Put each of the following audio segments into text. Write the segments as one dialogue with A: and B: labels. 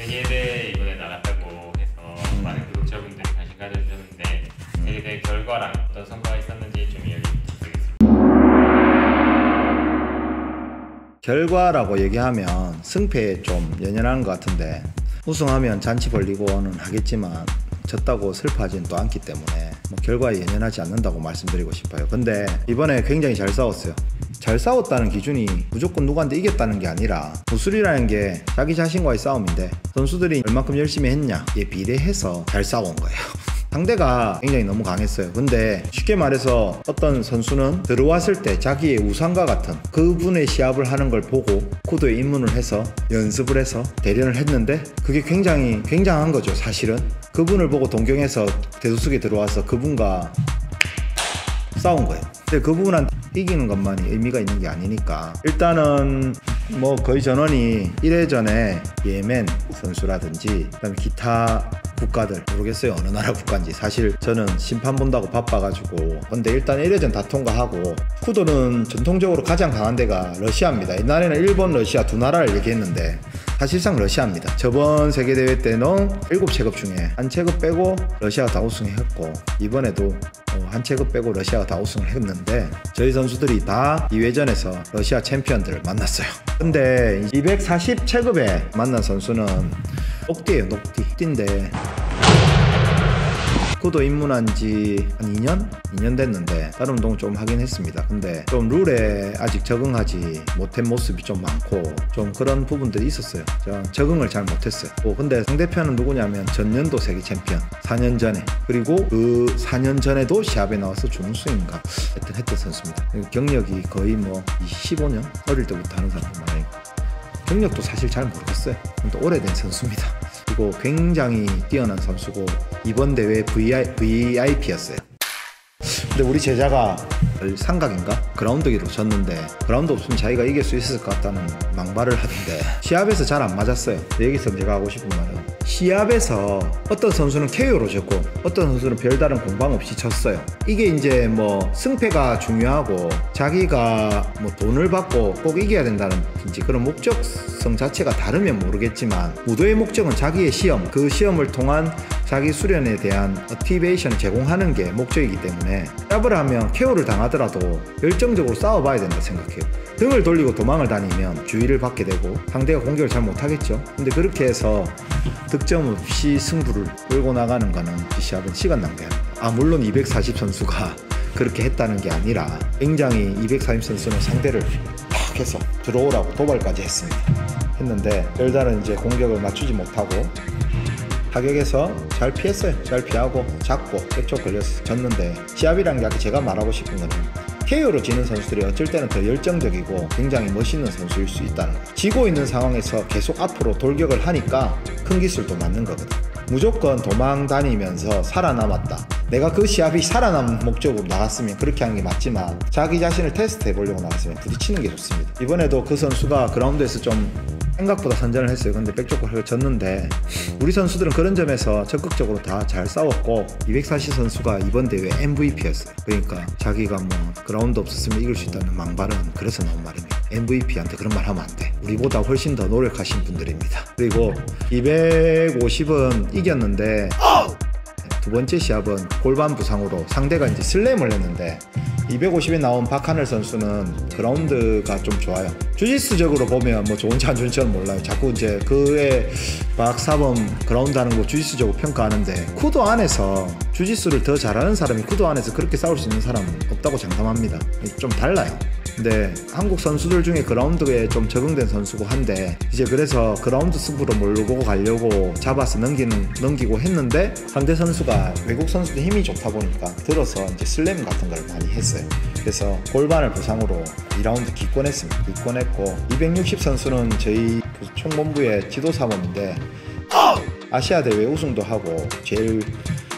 A: 세계대회 이번에 나갔다고 해서 많은 구독자분들이 관심 가져주셨는데 세계대회 결과랑 어떤 성과가 있었는지 좀 이야기 부탁드리겠습니다.
B: 결과라고 얘기하면 승패에 좀 연연하는 것 같은데, 우승하면 잔치 벌리고는 하겠지만 졌다고 슬퍼하지는 또 않기 때문에 결과에 연연하지 않는다고 말씀드리고 싶어요. 근데 이번에 굉장히 잘 싸웠어요. 잘 싸웠다는 기준이 무조건 누구한테 이겼다는 게 아니라, 무술이라는 게 자기 자신과의 싸움인데 선수들이 얼만큼 열심히 했냐에 비례해서 잘 싸운 거예요. 상대가 굉장히 너무 강했어요. 근데 쉽게 말해서 어떤 선수는 들어왔을 때 자기의 우상과 같은 그분의 시합을 하는 걸 보고 쿠도에 입문을 해서 연습을 해서 대련을 했는데, 그게 굉장히 굉장한 거죠. 사실은 그분을 보고 동경해서 대도수에 들어와서 그분과 싸운 거예요. 근데 그분한테 이기는 것만이 의미가 있는 게 아니니까, 일단은 거의 전원이 1회전에 예멘 선수라든지 그다음에 기타 국가들, 모르겠어요 어느 나라 국가인지. 사실 저는 심판 본다고 바빠가지고. 근데 일단 1회전 다 통과하고, 쿠도는 전통적으로 가장 강한 데가 러시아입니다. 옛날에는 일본, 러시아 두 나라를 얘기했는데 사실상 러시아입니다. 저번 세계대회 때는 7체급 중에 한 체급 빼고 러시아가 다 우승했고, 이번에도 한 체급 빼고 러시아가 다 우승을 했는데, 저희 선수들이 다 2회전에서 러시아 챔피언들을 만났어요. 근데 240체급에 만난 선수는 녹띠예요. 녹띠인데 쿠도 입문한 지 한 2년 됐는데 다른 운동 좀 하긴 했습니다. 근데 좀 룰에 아직 적응하지 못한 모습이 좀 많고 좀 그런 부분들이 있었어요. 적응을 잘 못했어요. 근데 상대편은 누구냐면 전년도 세계 챔피언 4년 전에, 그리고 그 4년 전에도 시합에 나와서 준우승인가 했던 선수입니다. 경력이 거의 15년 어릴 때부터 하는 사람들 많아요. 경력도 사실 잘 모르겠어요. 근데 오래된 선수입니다. 그리고 굉장히 뛰어난 선수고 이번 대회 VIP였어요. 근데 우리 제자가 삼각인가? 그라운드기로 졌는데, 그라운드 없으면 자기가 이길 수 있을 것 같다는 망발을 하던데 시합에서 잘 안 맞았어요. 여기서 제가 하고 싶은 말은, 시합에서 어떤 선수는 KO로 졌고 어떤 선수는 별다른 공방 없이 졌어요. 이게 이제 승패가 중요하고 자기가 돈을 받고 꼭 이겨야 된다는 그런 목적성 자체가 다르면 모르겠지만, 무도의 목적은 자기의 시험, 그 시험을 통한 자기 수련에 대한 모티베이션을 제공하는 게 목적이기 때문에, 시합을 하면 KO를 당하더라도 열정적으로 싸워봐야 된다 생각해요. 등을 돌리고 도망을 다니면 주의를 받게 되고 상대가 공격을 잘 못하겠죠. 근데 그렇게 해서 득점 없이 승부를 끌고 나가는 거는 이 시합은 시간 낭비합니다. 물론 240 선수가 그렇게 했다는 게 아니라, 굉장히 240 선수는 상대를 팍 해서 들어오라고 도발까지 했는데 별다른 이제 공격을 맞추지 못하고 타격에서 잘 피했어요. 잘 피하고 잡고 백쪽 걸려서 졌는데, 시합이란 게 제가 말하고 싶은 거는 KO로 지는 선수들이 어쩔 때는 더 열정적이고 굉장히 멋있는 선수일 수 있다는 거예요. 지고 있는 상황에서 계속 앞으로 돌격을 하니까 큰 기술도 맞는 거거든. 무조건 도망 다니면서 살아남았다, 내가 그 시합이 살아남은 목적으로 나갔으면 그렇게 하는 게 맞지만, 자기 자신을 테스트 해보려고 나갔으면 부딪히는 게 좋습니다. 이번에도 그 선수가 그라운드에서 좀 생각보다 선전을 했어요. 근데 백조골을 졌는데, 우리 선수들은 그런 점에서 적극적으로 다 잘 싸웠고, 240 선수가 이번 대회 MVP였어요. 그러니까 자기가 그라운드 없었으면 이길 수 있다는 망발은 그래서 나온 말입니다. MVP한테 그런 말 하면 안 돼. 우리보다 훨씬 더 노력하신 분들입니다. 그리고 250은 이겼는데 두 번째 시합은 골반 부상으로 상대가 이제 슬램을 했는데, 250에 나온 박하늘 선수는 그라운드가 좀 좋아요. 주짓수적으로 보면 좋은지 안 좋은지는 몰라요. 자꾸 이제 그의 박사범 그라운드 하는 거 주짓수적으로 평가하는데, 쿠도 안에서 주짓수를 더 잘하는 사람이 쿠도 안에서 그렇게 싸울 수 있는 사람은 없다고 장담합니다. 좀 달라요. 근데 한국 선수들 중에 그라운드에 좀 적응된 선수고 한데, 이제 그래서 그라운드 승부로 몰고 가려고 잡아서 넘기고 했는데, 상대 선수가 외국 선수도 힘이 좋다 보니까 들어서 이제 슬램 같은 걸 많이 했어요. 그래서 골반을 부상으로 2라운드 기권했습니다. 기권했고, 260 선수는 저희 총본부의 지도사범인데 아시아 대회 우승도 하고 제일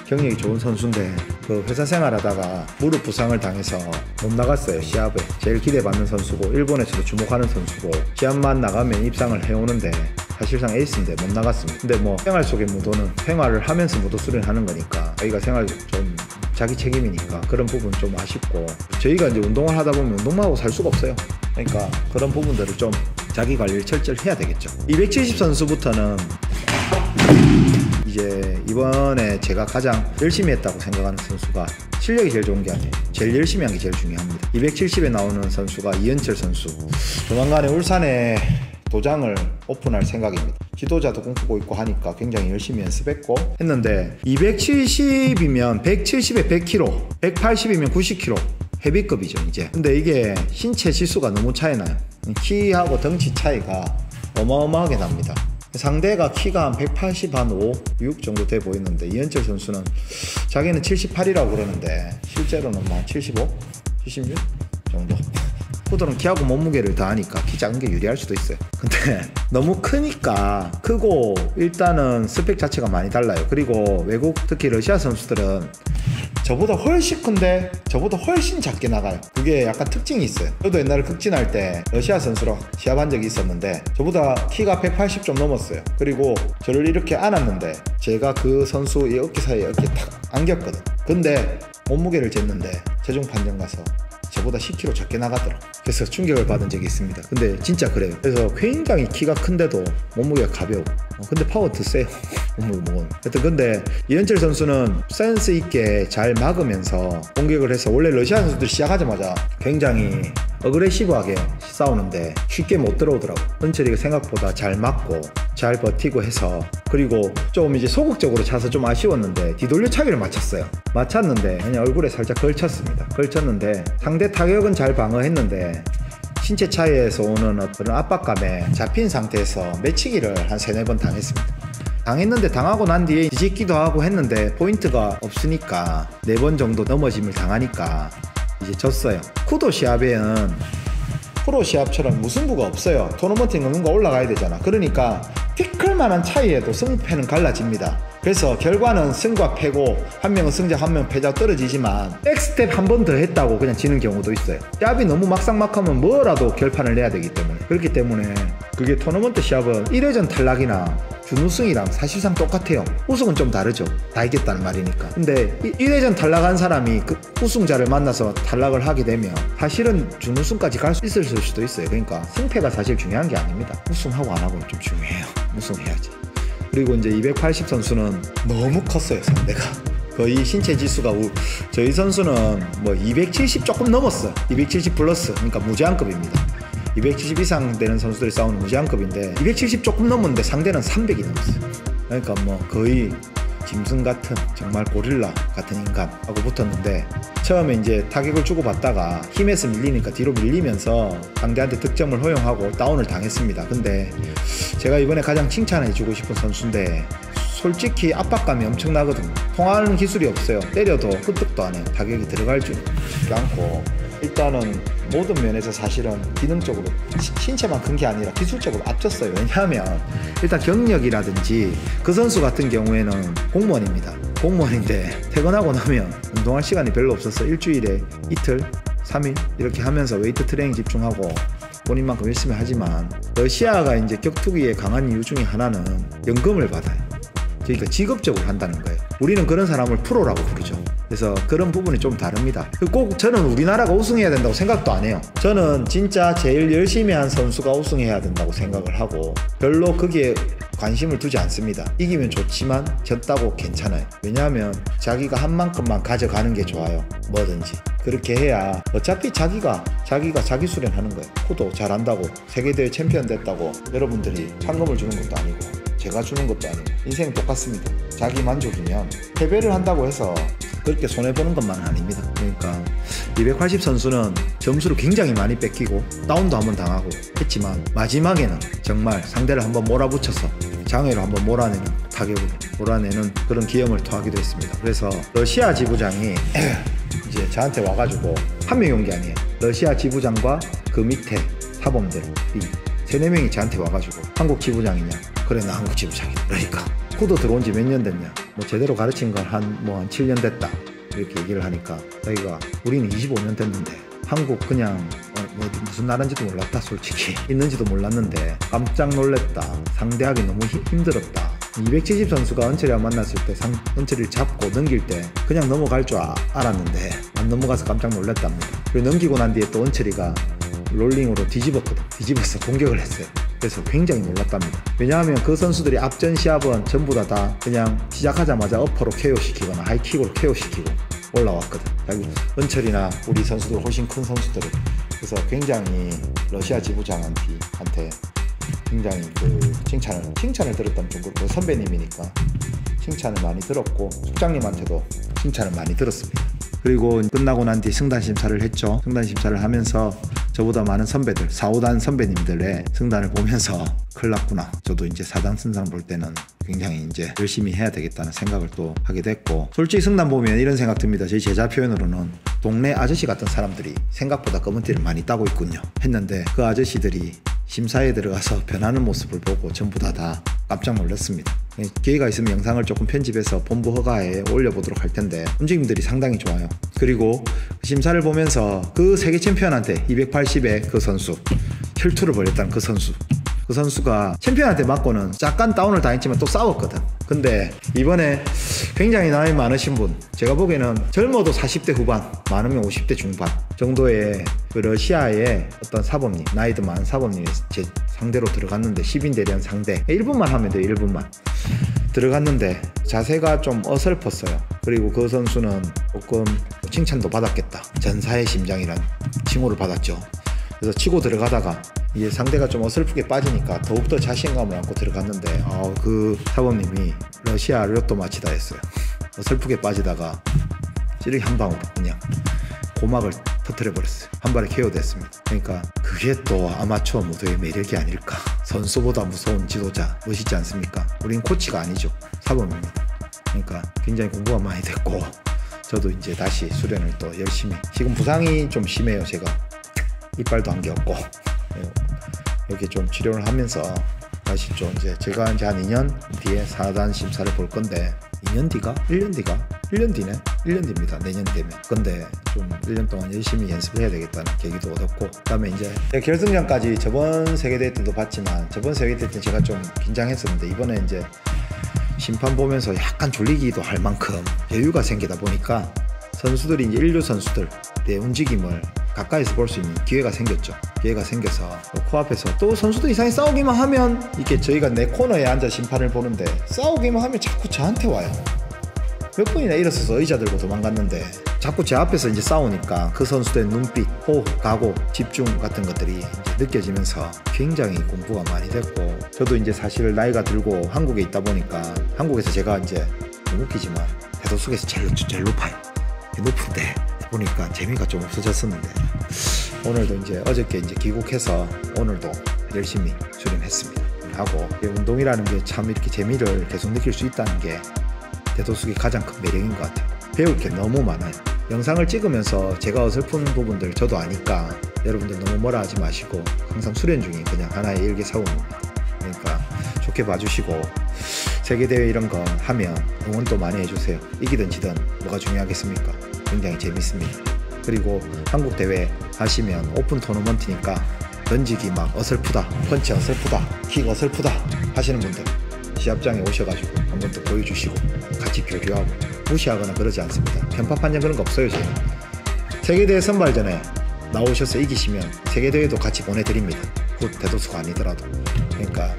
B: 경력이 좋은 선수인데, 그 회사 생활하다가 무릎 부상을 당해서 못 나갔어요. 시합에 제일 기대받는 선수고 일본에서도 주목하는 선수고, 시합만 나가면 입상을 해오는데 사실상 에이스인데 못 나갔습니다. 근데 생활 속의 무도는 생활을 하면서 무도 수련하는 거니까 자기가 생활 좀 자기 책임이니까 그런 부분 좀 아쉽고, 저희가 이제 운동을 하다 보면 운동만 하고 살 수가 없어요. 그러니까 그런 부분들을 좀 자기 관리를 철저히 해야 되겠죠. 270 선수부터는 이제 이번에 제가 가장 열심히 했다고 생각하는 선수가 실력이 제일 좋은 게 아니에요. 제일 열심히 한 게 제일 중요합니다. 270에 나오는 선수가 이현철 선수. 조만간에 울산에 도장을 오픈할 생각입니다. 지도자도 꿈꾸고 있고 하니까 굉장히 열심히 연습했고 했는데 270이면 170에 100kg, 180이면 90kg 헤비급이죠 이제. 근데 이게 신체 지수가 너무 차이 나요. 키하고 덩치 차이가 어마어마하게 납니다. 상대가 키가 한 180, 한 5, 6 정도 돼 보이는데 이현철 선수는 자기는 78이라고 그러는데 실제로는 한 75, 76 정도. 후들은 키하고 몸무게를 더하니까 키 작은 게 유리할 수도 있어요. 근데 너무 크니까 크고 일단은 스펙 자체가 많이 달라요. 그리고 외국 특히 러시아 선수들은 저보다 훨씬 큰데 저보다 훨씬 작게 나가요. 그게 약간 특징이 있어요. 저도 옛날에 극진할 때 러시아 선수랑 시합한 적이 있었는데 저보다 키가 180 좀 넘었어요. 그리고 저를 이렇게 안았는데 제가 그 선수의 어깨 사이에 이렇게 탁 안겼거든. 근데 몸무게를 쟀는데 최종 판정 가서 저보다 10kg 적게 나가더라. 그래서 충격을 받은 적이 있습니다. 근데 진짜 그래요. 그래서 굉장히 키가 큰데도 몸무게가 가벼워. 근데 파워도 세요. 몸무게. 하여튼 근데 이현철 선수는 센스 있게 잘 막으면서 공격을 해서 원래 러시아 선수들 시작하자마자 굉장히 어그레시브하게 싸우는데 쉽게 못 들어오더라고. 은철이가 생각보다 잘 막고 잘 버티고 해서, 그리고 좀 이제 소극적으로 차서 좀 아쉬웠는데 뒤돌려 차기를 맞췄는데 그냥 얼굴에 살짝 걸쳤습니다. 걸쳤는데 상대 타격은 잘 방어했는데 신체 차이에서 오는 어떤 압박감에 잡힌 상태에서 매치기를 한 3-4번 당했는데 당하고 난 뒤에 뒤집기도 하고 했는데 포인트가 없으니까 4번 정도 넘어짐을 당하니까 이제 졌어요. 쿠도 시합에는 프로 시합처럼 무승부가 없어요. 토너먼트에 누군가 올라가야 되잖아. 그러니까 피클만한 차이에도 승패는 갈라집니다. 그래서 결과는 승과 패고 한 명은 승자 한 명은 패자 떨어지지만 백스텝 한 번 더 했다고 그냥 지는 경우도 있어요. 시합이 너무 막상막하면 뭐라도 결판을 내야 되기 때문에. 그렇기 때문에 그게 토너먼트 시합은 1회전 탈락이나 준우승이랑 사실상 똑같아요. 우승은 좀 다르죠. 다 이겼다는 말이니까. 근데 1회전 탈락한 사람이 그 우승자를 만나서 탈락을 하게 되면 사실은 준우승까지 갈 수 있을 수도 있어요. 그러니까 승패가 사실 중요한 게 아닙니다. 우승하고 안 하고는 좀 중요해요. 우승해야지. 그리고 이제 280 선수는 너무 컸어요. 상대가 거의 신체 지수가 저희 선수는 뭐 270 조금 넘었어요. 270 플러스, 그러니까 무제한급입니다. 270 이상 되는 선수들이 싸우는 무제한급인데 270 조금 넘었는데 상대는 300이 넘었어요. 그러니까 뭐 거의 짐승 같은, 정말 고릴라 같은 인간하고 붙었는데, 처음에 이제 타격을 주고받다가 힘에서 밀리니까 뒤로 밀리면서 상대한테 득점을 허용하고 다운을 당했습니다. 근데 제가 이번에 가장 칭찬해주고 싶은 선수인데 솔직히 압박감이 엄청나거든요. 통하는 기술이 없어요. 때려도 흡득도 안 해요. 타격이 들어갈 줄 않고. 일단은 모든 면에서 사실은 기능적으로 신체만 큰 게 아니라 기술적으로 앞섰어요. 왜냐하면 일단 경력이라든지 그 선수 같은 경우에는 공무원입니다. 공무원인데 퇴근하고 나면 운동할 시간이 별로 없어서 일주일에 이틀, 3일 이렇게 하면서 웨이트 트레이닝 집중하고 본인만큼 열심히 하지만 러시아가 이제 격투기에 강한 이유 중에 하나는 연금을 받아요. 그러니까 직업적으로 한다는 거예요. 우리는 그런 사람을 프로라고 부르죠. 그래서 그런 부분이 좀 다릅니다. 꼭 저는 우리나라가 우승해야 된다고 생각도 안 해요. 저는 진짜 제일 열심히 한 선수가 우승해야 된다고 생각을 하고 별로 거기에 관심을 두지 않습니다. 이기면 좋지만 졌다고 괜찮아요. 왜냐하면 자기가 한 만큼만 가져가는 게 좋아요. 뭐든지 그렇게 해야 어차피 자기가 자기 수련하는 거예요. 쿠도 잘한다고 세계대회 챔피언 됐다고 여러분들이 상금을 주는 것도 아니고 제가 주는 것도 아니고 인생 똑같습니다. 자기 만족이면 패배를 한다고 해서 그렇게 손해보는 것만은 아닙니다. 그러니까 280 선수는 점수를 굉장히 많이 뺏기고 다운도 한번 당하고 했지만 마지막에는 정말 상대를 한번 몰아붙여서 장애로 한번 몰아내는, 타격으로 몰아내는 그런 기염을 토하기도 했습니다. 그래서 러시아 지부장이 이제 저한테 와가지고 한 명이 온 게 아니에요. 러시아 지부장과 그 밑에 사범들이 3-4명이 저한테 와가지고 한국 지부장이냐? 그래, 나 한국 지부장이야. 그러니까 쿠도 들어온 지 몇 년 됐냐? 뭐 제대로 가르친 건 한 7년 됐다. 이렇게 얘기를 하니까 자기가 우리는 25년 됐는데 한국 그냥 무슨 나라인지도 몰랐다. 솔직히 있는지도 몰랐는데 깜짝 놀랐다. 상대하기 너무 힘들었다. 270 선수가 은철이와 만났을 때 은철이를 잡고 넘길 때 그냥 넘어갈 줄 알았는데 안 넘어가서 깜짝 놀랐답니다. 그리고 넘기고 난 뒤에 또 은철이가 롤링으로 뒤집었거든. 뒤집어서 공격을 했어요. 그래서 굉장히 놀랐답니다. 왜냐하면 그 선수들이 앞전 시합은 전부 다 그냥 시작하자마자 어퍼로 KO시키거나 하이킥으로 KO시키고 올라왔거든. 자기 은철이나 우리 선수들 훨씬 큰 선수들은. 그래서 굉장히 러시아 지부장한테 굉장히 그 칭찬을 들었다면 좀 그렇고, 선배님이니까 칭찬을 많이 들었고 숙장님한테도 칭찬을 많이 들었습니다. 그리고 끝나고 난 뒤 승단 심사를 했죠. 승단 심사를 하면서 저보다 많은 선배들, 4, 5단 선배님들의 승단을 보면서 큰일 났구나. 저도 이제 4단 승단 볼 때는 굉장히 이제 열심히 해야 되겠다는 생각을 또 하게 됐고, 솔직히 승단 보면 이런 생각 듭니다. 저희 제자 표현으로는 동네 아저씨 같은 사람들이 생각보다 검은 띠를 많이 따고 있군요 했는데, 그 아저씨들이 심사에 들어가서 변하는 모습을 보고 전부 다 깜짝 놀랐습니다. 기회가 있으면 영상을 조금 편집해서 본부 허가에 올려보도록 할 텐데 움직임들이 상당히 좋아요. 그리고 심사를 보면서 그 세계 챔피언한테 280의 그 선수, 혈투를 벌였다는 그 선수가 챔피언한테 맞고는 약간 다운을 당했지만 또 싸웠거든. 근데 이번에 굉장히 나이 많으신 분, 제가 보기에는 젊어도 40대 후반, 많으면 50대 중반 정도의 그 러시아의 어떤 사범님, 나이도 많은 사범님이 제 상대로 들어갔는데, 10인 대련 상대 1분만 하면 돼요. 1분만 들어갔는데 자세가 좀 어설펐어요. 그리고 그 선수는 조금 칭찬도 받았겠다, 전사의 심장이란 칭호를 받았죠. 그래서 치고 들어가다가 이게 상대가 좀 어설프게 빠지니까 더욱더 자신감을 안고 들어갔는데, 그 사범님이 러시아 로또 마치다 했어요. 어설프게 빠지다가 찌르기 한 방으로 그냥 고막을 터뜨려 버렸어요. 한 발에 KO 됐습니다. 그러니까 그게 또 아마추어 무도의 매력이 아닐까. 선수보다 무서운 지도자, 멋있지 않습니까? 우린 코치가 아니죠, 사범입니다. 그러니까 굉장히 공부가 많이 됐고, 저도 이제 다시 수련을 또 열심히, 지금 부상이 좀 심해요. 제가 이빨도 안 꼈고 이렇게 좀 치료를 하면서 다시 좀 이제 제가 이제 한 2년 뒤에 4단 심사를 볼 건데, 2년 뒤가? 1년 뒤가? 1년 뒤네? 1년 뒤입니다. 내년 되면. 근데 좀 1년 동안 열심히 연습을 해야 되겠다는 계기도 얻었고, 그 다음에 이제 결승전까지 저번 세계대회 때도 봤지만, 저번 세계대회 때 제가 좀 긴장했었는데, 이번에 이제 심판 보면서 약간 졸리기도 할 만큼 여유가 생기다 보니까 선수들이 이제 인류 선수들의 움직임을 가까이서 볼 수 있는 기회가 생겼죠. 기회가 생겨서 코앞에서 또 선수들 이상히 싸우기만 하면, 이게 저희가 내 코너에 앉아 심판을 보는데 싸우기만 하면 자꾸 저한테 와요. 몇 번이나 일어서서 의자 들고 도망갔는데 자꾸 제 앞에서 이제 싸우니까 그 선수들의 눈빛, 호흡, 각오, 집중 같은 것들이 이제 느껴지면서 굉장히 공부가 많이 됐고, 저도 이제 사실 나이가 들고 한국에 있다 보니까, 한국에서 제가 이제 좀 웃기지만 대도수에서 제일 높아요. 높은데 보니까 재미가 좀 없어졌었는데, 오늘도 이제 어저께 이제 귀국해서 오늘도 열심히 수련했습니다. 하고, 운동이라는 게 참 이렇게 재미를 계속 느낄 수 있다는 게 대도수의 가장 큰 매력인 것 같아요. 배울 게 너무 많아요. 영상을 찍으면서 제가 어설픈 부분들 저도 아니까 여러분들 너무 뭐라 하지 마시고, 항상 수련 중인 그냥 하나의 일개 사원입니다. 그러니까 좋게 봐주시고, 세계대회 이런 거 하면 응원도 많이 해주세요. 이기든 지든 뭐가 중요하겠습니까? 굉장히 재밌습니다. 그리고 한국 대회 하시면 오픈 토너먼트니까 던지기 막 어설프다, 펀치 어설프다, 킥 어설프다 하시는 분들 시합장에 오셔가지고 한번 또 보여주시고 같이 교류하고, 무시하거나 그러지 않습니다. 편파 판정 그런 거 없어요. 저희는 세계대회 선발전에 나오셔서 이기시면 세계대회도 같이 보내드립니다. 곧 대도수가 아니더라도. 그러니까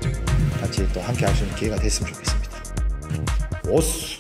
B: 같이 또 함께 할 수 있는 기회가 됐으면 좋겠습니다. 오스!